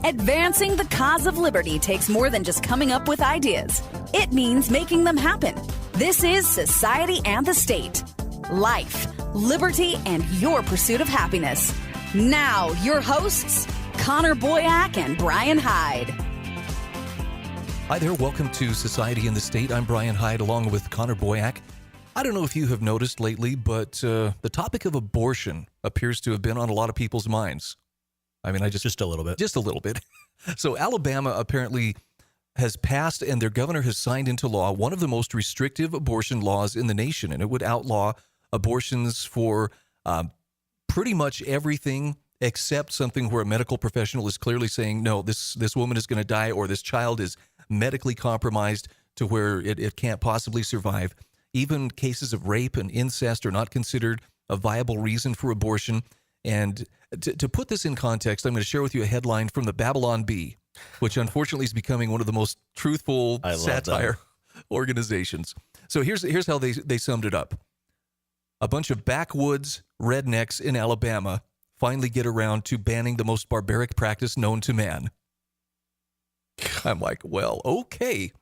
Advancing the cause of liberty takes more than just coming up with ideas. It means making them happen. This is Society and the State. Life, liberty, and your pursuit of happiness. Now, your hosts, Connor Boyack and Brian Hyde. Hi there, welcome to Society and the State. I'm Brian Hyde along with Connor Boyack. I don't know if you have noticed lately, but the topic of abortion appears to have been on a lot of people's minds. I mean, just a little bit. Just a little bit. So Alabama apparently has passed and their governor has signed into law one of the most restrictive abortion laws in the nation, and it would outlaw abortions for pretty much everything except something where a medical professional is clearly saying, no, this woman is going to die, or this child is medically compromised to where it can't possibly survive. Even cases of rape and incest are not considered a viable reason for abortion. And to put this in context, I'm going to share with you a headline from the Babylon Bee, which unfortunately is becoming one of the most truthful satire organizations. So here's how they summed it up. A bunch of backwoods rednecks in Alabama finally get around to banning the most barbaric practice known to man. I'm like, well, okay.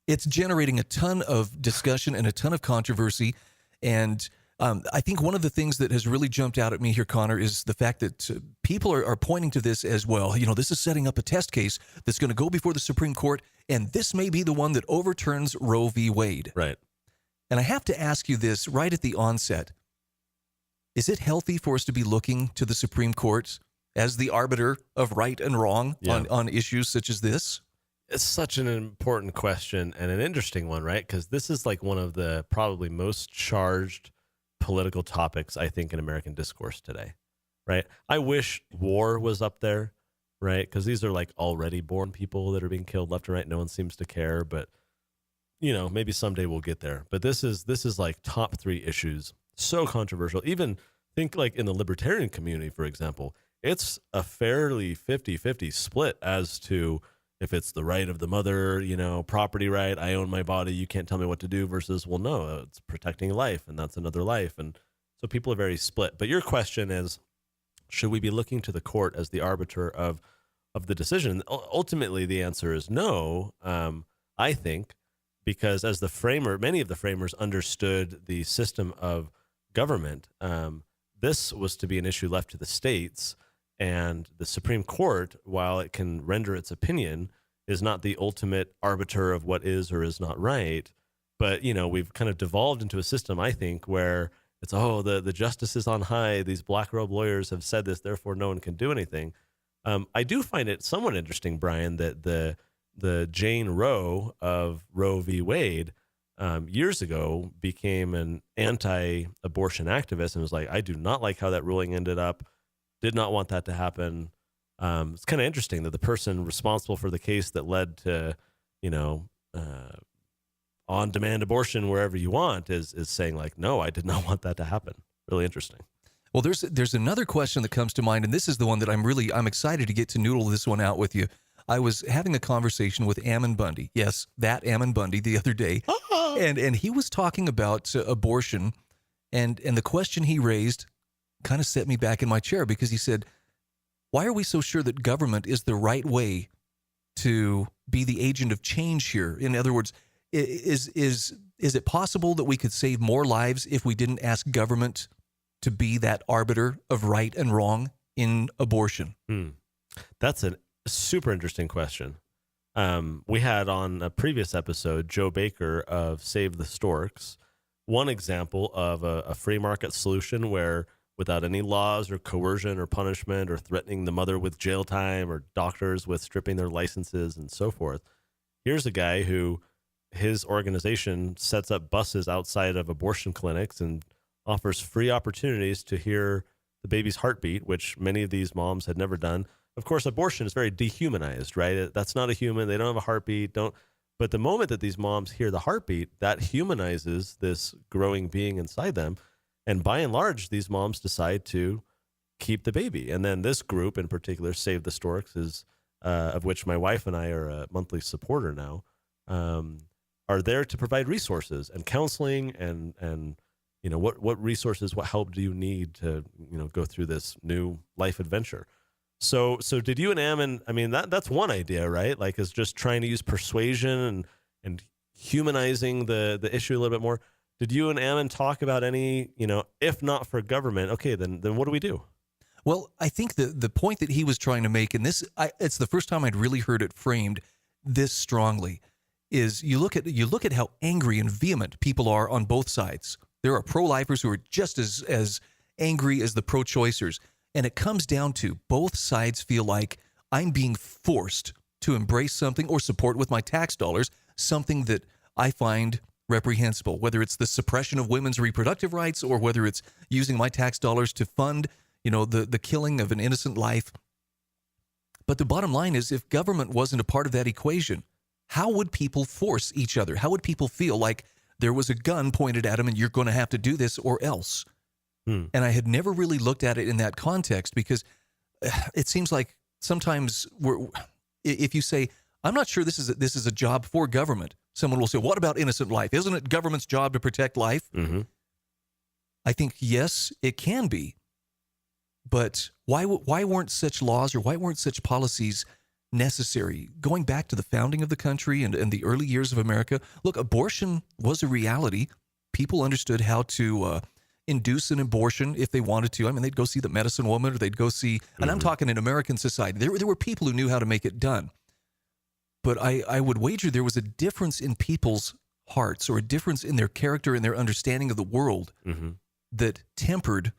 It's generating a ton of discussion and a ton of controversy. And I think one of the things that has really jumped out at me here, Connor, is the fact that people are pointing to this as well. You know, this is setting up a test case that's going to go before the Supreme Court, and this may be the one that overturns Roe v. Wade. Right. And I have to ask you this right at the onset. Is it healthy for us to be looking to the Supreme Court as the arbiter of right and wrong on issues such as this? It's such an important question and an interesting one, right? Because this is like one of the probably most charged political topics, I think, in American discourse today, right? I wish war was up there, right? Because these are like already born people that are being killed left and right. No one seems to care, but you know, maybe someday we'll get there. But this is like top 3 issues, so controversial. Even think like in the libertarian community, for example, it's a fairly 50-50 split as to if it's the right of the mother, you know, property right, I own my body, you can't tell me what to do, versus, well, no, it's protecting life, and that's another life. And so people are very split. But your question is, should we be looking to the court as the arbiter of the decision? Ultimately, the answer is no, I think, because as many of the framers understood the system of government, this was to be an issue left to the states. And the Supreme Court, while it can render its opinion, is not the ultimate arbiter of what is or is not right. But, you know, we've kind of devolved into a system, I think, where it's, the justices on high, these black robe lawyers have said this, therefore no one can do anything. I do find it somewhat interesting, Brian, that the Jane Roe of Roe v. Wade years ago became an anti-abortion activist and was like, I do not like how that ruling ended up. Did not want that to happen. It's kind of interesting that the person responsible for the case that led to, you know, on-demand abortion wherever you want is saying like, no, I did not want that to happen. Really interesting. Well, there's another question that comes to mind, and this is the one that I'm excited to get to noodle this one out with you. I was having a conversation with Ammon Bundy. Yes, that Ammon Bundy the other day. And he was talking about abortion, and the question he raised kind of set me back in my chair, because he said, why are we so sure that government is the right way to be the agent of change here? In other words, is it possible that we could save more lives if we didn't ask government to be that arbiter of right and wrong in abortion? That's a super interesting question. We had on a previous episode, Joe Baker of Save the Storks, one example of a free market solution where without any laws or coercion or punishment or threatening the mother with jail time or doctors with stripping their licenses and so forth. Here's a guy who his organization sets up buses outside of abortion clinics and offers free opportunities to hear the baby's heartbeat, which many of these moms had never done. Of course, abortion is very dehumanized, right? That's not a human. They don't have a heartbeat. But the moment that these moms hear the heartbeat, that humanizes this growing being inside them. And by and large, these moms decide to keep the baby. And then this group in particular, Save the Storks, is of which my wife and I are a monthly supporter now, are there to provide resources and counseling and you know, what resources, what help do you need to, you know, go through this new life adventure? So did you and Ammon, I mean, that's one idea, right? Like, is just trying to use persuasion and humanizing the issue a little bit more. Did you and Ammon talk about any, if not for government, okay, then what do we do? Well, I think the point that he was trying to make, and it's the first time I'd really heard it framed this strongly, is you look at how angry and vehement people are on both sides. There are pro-lifers who are just as angry as the pro-choicers, and it comes down to both sides feel like I'm being forced to embrace something or support with my tax dollars something that I find reprehensible, whether it's the suppression of women's reproductive rights or whether it's using my tax dollars to fund the killing of an innocent life. But the bottom line is, if government wasn't a part of that equation, how would people force each other? How would people feel like there was a gun pointed at them and you're going to have to do this or else? And I had never really looked at it in that context, because it seems like sometimes if you say, I'm not sure this is a job for government, someone will say, what about innocent life? Isn't it government's job to protect life? Mm-hmm. I think, yes, it can be. But why weren't such laws or why weren't such policies necessary? Going back to the founding of the country and the early years of America, look, abortion was a reality. People understood how to induce an abortion if they wanted to. I mean, they'd go see the medicine woman, or they'd go see, and I'm talking in American society, there were people who knew how to make it done. But I would wager there was a difference in people's hearts, or a difference in their character and their understanding of the world that tempered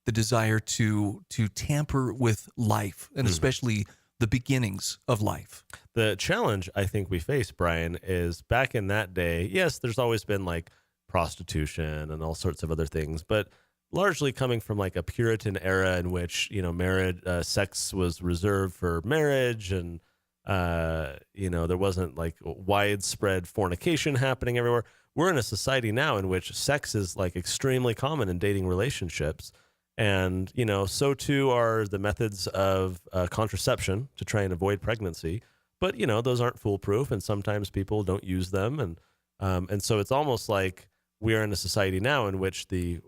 the desire to tamper with life, and especially the beginnings of life. The challenge I think we face, Brian, is back in that day, yes, there's always been like prostitution and all sorts of other things, but largely coming from like a Puritan era in which, marriage, sex was reserved for marriage, and, there wasn't like widespread fornication happening everywhere. We're in a society now in which sex is like extremely common in dating relationships. And, so too are the methods of contraception to try and avoid pregnancy. But, those aren't foolproof, and sometimes people don't use them. And so it's almost like we are in a society now in which the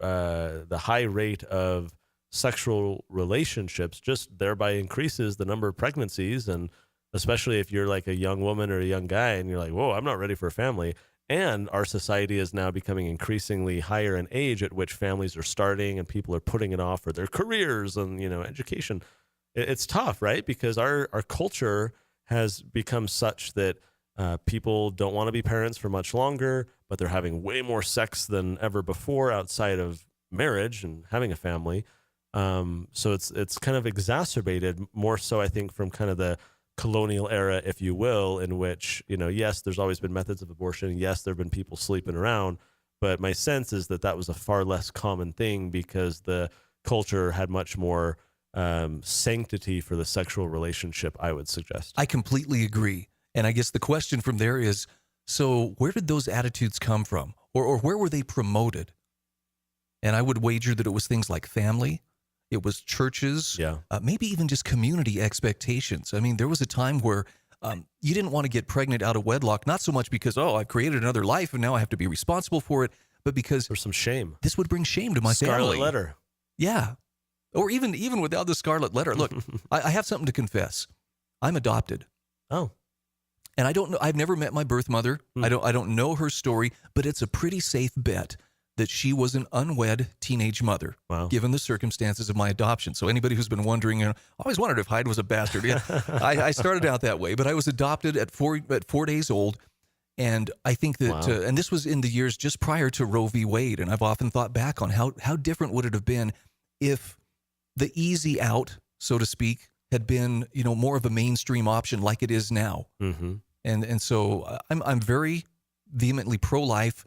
high rate of sexual relationships just thereby increases the number of pregnancies. And especially if you're like a young woman or a young guy and you're like, whoa, I'm not ready for a family. And our society is now becoming increasingly higher in age at which families are starting and people are putting it off for their careers and, education. It's tough, right? Because our culture has become such that people don't want to be parents for much longer, but they're having way more sex than ever before outside of marriage and having a family. So it's kind of exacerbated more so, I think, from kind of the colonial era, if you will, in which, yes, there's always been methods of abortion. Yes, there have been people sleeping around, but my sense is that was a far less common thing because the culture had much more sanctity for the sexual relationship, I would suggest. I completely agree. And I guess the question from there is, so where did those attitudes come from? Or where were they promoted? And I would wager that it was things like family. It was churches, maybe even just community expectations. I mean, there was a time where you didn't want to get pregnant out of wedlock, not so much because, I've created another life and now I have to be responsible for it, but because there's some shame. This would bring shame to my family. Scarlet letter. Yeah. Or even without the scarlet letter. Look, I have something to confess. I'm adopted. Oh. And I don't know, I've never met my birth mother. I don't know her story, but it's a pretty safe bet that she was an unwed teenage mother, given the circumstances of my adoption. So anybody who's been wondering, I always wondered if Hyde was a bastard. Yeah, I started out that way, but I was adopted at 4 days old. And I think that, and this was in the years just prior to Roe v. Wade. And I've often thought back on how different would it have been if the easy out, so to speak, had been, more of a mainstream option like it is now. Mm-hmm. And so I'm very vehemently pro-life.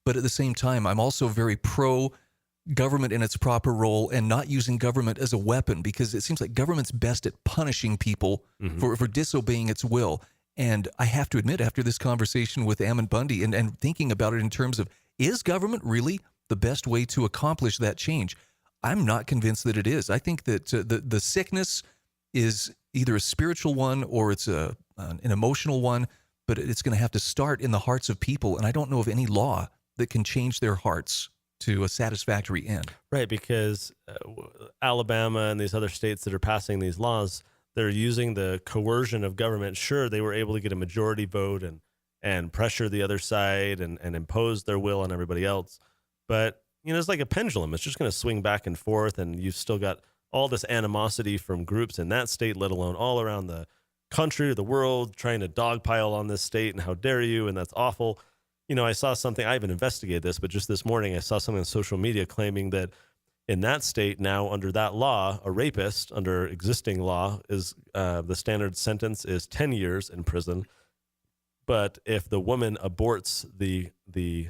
But at the same time, I'm also very pro-government in its proper role and not using government as a weapon, because it seems like government's best at punishing people for disobeying its will. And I have to admit, after this conversation with Ammon Bundy and thinking about it in terms of, is government really the best way to accomplish that change? I'm not convinced that it is. I think that the sickness is either a spiritual one or it's an emotional one, but it's going to have to start in the hearts of people. And I don't know of any law that can change their hearts to a satisfactory end. Right, because Alabama and these other states that are passing these laws, they're using the coercion of government. Sure, they were able to get a majority vote and pressure the other side and impose their will on everybody else. But, it's like a pendulum. It's just going to swing back and forth, and you've still got all this animosity from groups in that state, let alone all around the country or the world, trying to dogpile on this state, and how dare you, and that's awful. I saw something, I haven't investigated this, but just this morning I saw something on social media claiming that in that state now, under that law, a rapist under existing law is the standard sentence is 10 years in prison. But if the woman aborts the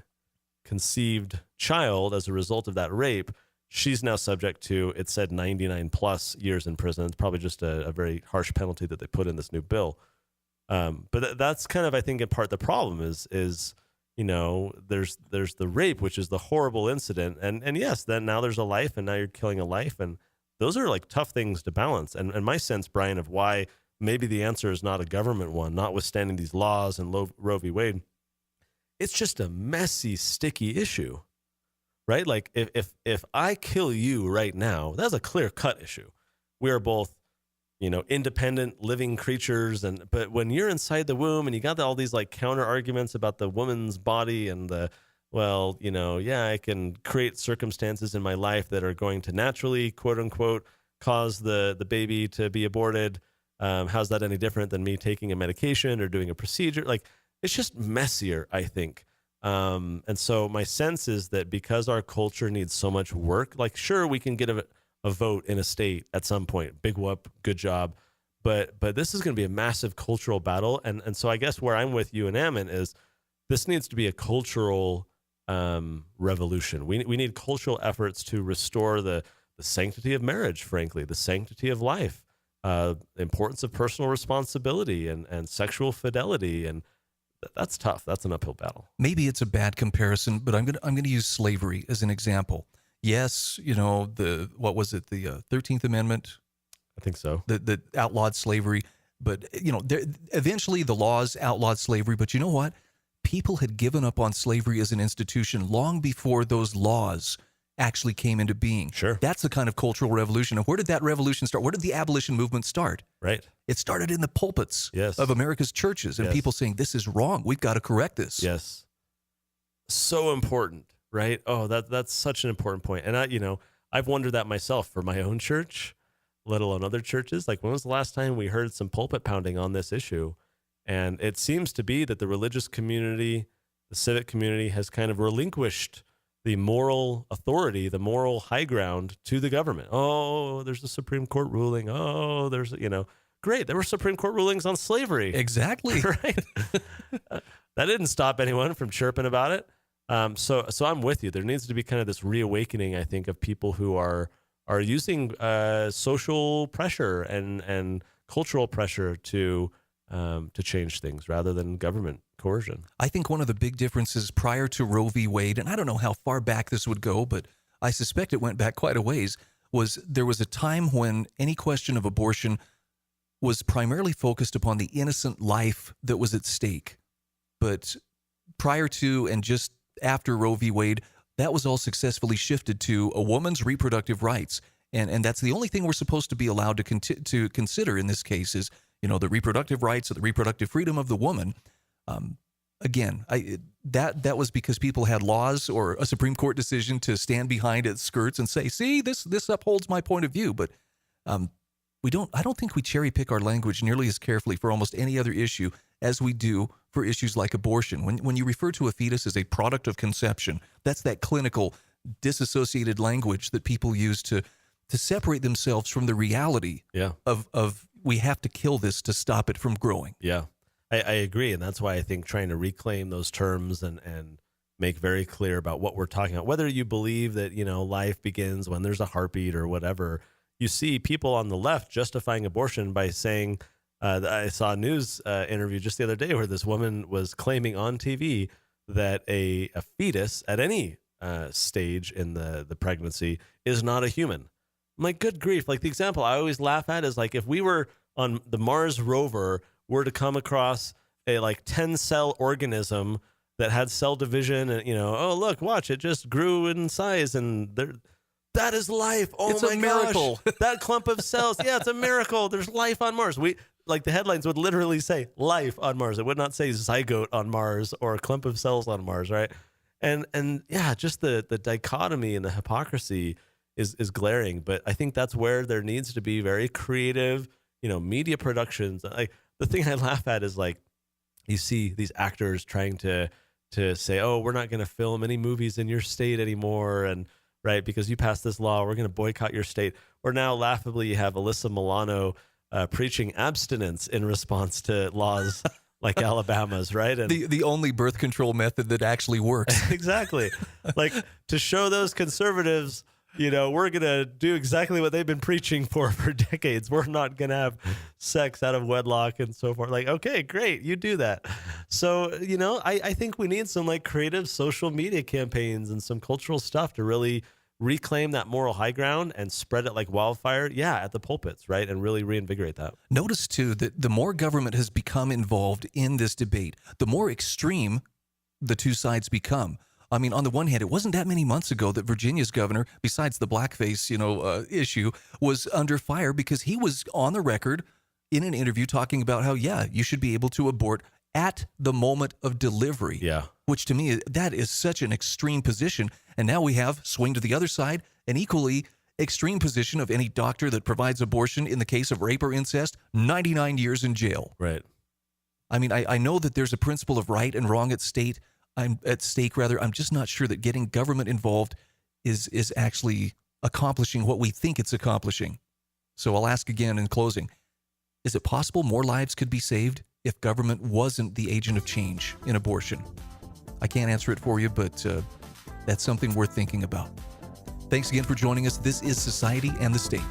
conceived child as a result of that rape, she's now subject to, it said 99 plus years in prison. It's probably just a very harsh penalty that they put in this new bill. But that's kind of, I think, in part the problem is there's the rape, which is the horrible incident. And yes, then now there's a life, and now you're killing a life. And those are like tough things to balance. And my sense, Brian, of why maybe the answer is not a government one, notwithstanding these laws and Roe v. Wade, it's just a messy, sticky issue, right? Like if I kill you right now, that's a clear-cut issue. We are both, independent living creatures. But when you're inside the womb and you got all these like counter arguments about the woman's body and I can create circumstances in my life that are going to naturally, quote unquote, cause the baby to be aborted. How's that any different than me taking a medication or doing a procedure? Like, it's just messier, I think. And so my sense is that because our culture needs so much work, like, sure, we can get a vote in a state at some point. Big whoop, good job. But this is going to be a massive cultural battle. And so I guess where I'm with you and Ammon is this needs to be a cultural revolution. We need cultural efforts to restore the sanctity of marriage, frankly, the sanctity of life, the importance of personal responsibility and sexual fidelity. And that's tough. That's an uphill battle. Maybe it's a bad comparison, but I'm going to use slavery as an example. Yes, the 13th Amendment, I think so. The outlawed slavery, but eventually the laws outlawed slavery. But you know what? People had given up on slavery as an institution long before those laws actually came into being. Sure. That's the kind of cultural revolution. And where did that revolution start? Where did the abolition movement start? Right. It started in the pulpits yes. of America's churches and yes. people saying, this is wrong. We've got to correct this. Yes. So important, right? Oh, that's such an important point. And I've wondered that myself for my own church, let alone other churches. Like, when was the last time we heard some pulpit pounding on this issue? And it seems to be that the religious community, the civic community has kind of relinquished the moral authority, the moral high ground to the government. Oh, there's a Supreme Court ruling. Oh, there's, great. There were Supreme Court rulings on slavery. Exactly. Right. That didn't stop anyone from chirping about it. So I'm with you. There needs to be kind of this reawakening, I think, of people who are using social pressure and cultural pressure to change things rather than government coercion. I think one of the big differences prior to Roe v. Wade, and I don't know how far back this would go, but I suspect it went back quite a ways, was there was a time when any question of abortion was primarily focused upon the innocent life that was at stake. But prior to and just after Roe v. Wade, that was all successfully shifted to a woman's reproductive rights. And that's the only thing we're supposed to be allowed to consider in this case is, the reproductive rights or the reproductive freedom of the woman. Again, that was because people had laws or a Supreme Court decision to stand behind its skirts and say, see, this upholds my point of view. But I don't think we cherry pick our language nearly as carefully for almost any other issue as we do for issues like abortion. When you refer to a fetus as a product of conception, that's that clinical disassociated language that people use to separate themselves from the reality of we have to kill this to stop it from growing. Yeah, I agree. And that's why I think trying to reclaim those terms and make very clear about what we're talking about, whether you believe that, life begins when there's a heartbeat or whatever, you see people on the left justifying abortion by saying, I saw a news interview just the other day where this woman was claiming on TV that a fetus at any stage in the pregnancy is not a human. I'm like, good grief. Like, the example I always laugh at is like, if we were on the Mars rover were to come across a 10-cell organism that had cell division, and oh look, watch, it just grew in size, and that is life. Oh, it's my a miracle. gosh, that clump of cells. Yeah, it's a miracle. There's life on Mars. Like the headlines would literally say life on Mars. It would not say zygote on Mars or a clump of cells on Mars, right? And yeah, just the dichotomy and the hypocrisy is glaring. But I think that's where there needs to be very creative, media productions. Like the thing I laugh at is like you see these actors trying to say, oh, we're not going to film any movies in your state anymore, and right, because you passed this law, we're going to boycott your state. Or now, laughably, you have Alyssa Milano preaching abstinence in response to laws like Alabama's, right? And the only birth control method that actually works. Exactly. Like to show those conservatives, we're going to do exactly what they've been preaching for decades. We're not going to have sex out of wedlock and so forth. Like, okay, great. You do that. So, I think we need some like creative social media campaigns and some cultural stuff to really reclaim that moral high ground and spread it like wildfire. Yeah. At the pulpits, right. And really reinvigorate that. Notice too, that the more government has become involved in this debate, the more extreme the two sides become. I mean, on the one hand, it wasn't that many months ago that Virginia's governor, besides the blackface, issue, was under fire because he was on the record in an interview talking about how, yeah, you should be able to abort at the moment of delivery. Yeah. Which to me, that is such an extreme position. And now we have, swing to the other side, an equally extreme position of any doctor that provides abortion in the case of rape or incest, 99 years in jail. Right. I mean, I know that there's a principle of right and wrong at stake. I'm just not sure that getting government involved is actually accomplishing what we think it's accomplishing. So I'll ask again in closing, is it possible more lives could be saved if government wasn't the agent of change in abortion? I can't answer it for you, but that's something worth thinking about. Thanks again for joining us. This is Society and the State.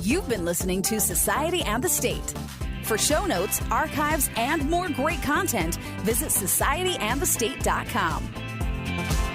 You've been listening to Society and the State. For show notes, archives, and more great content, visit societyandthestate.com.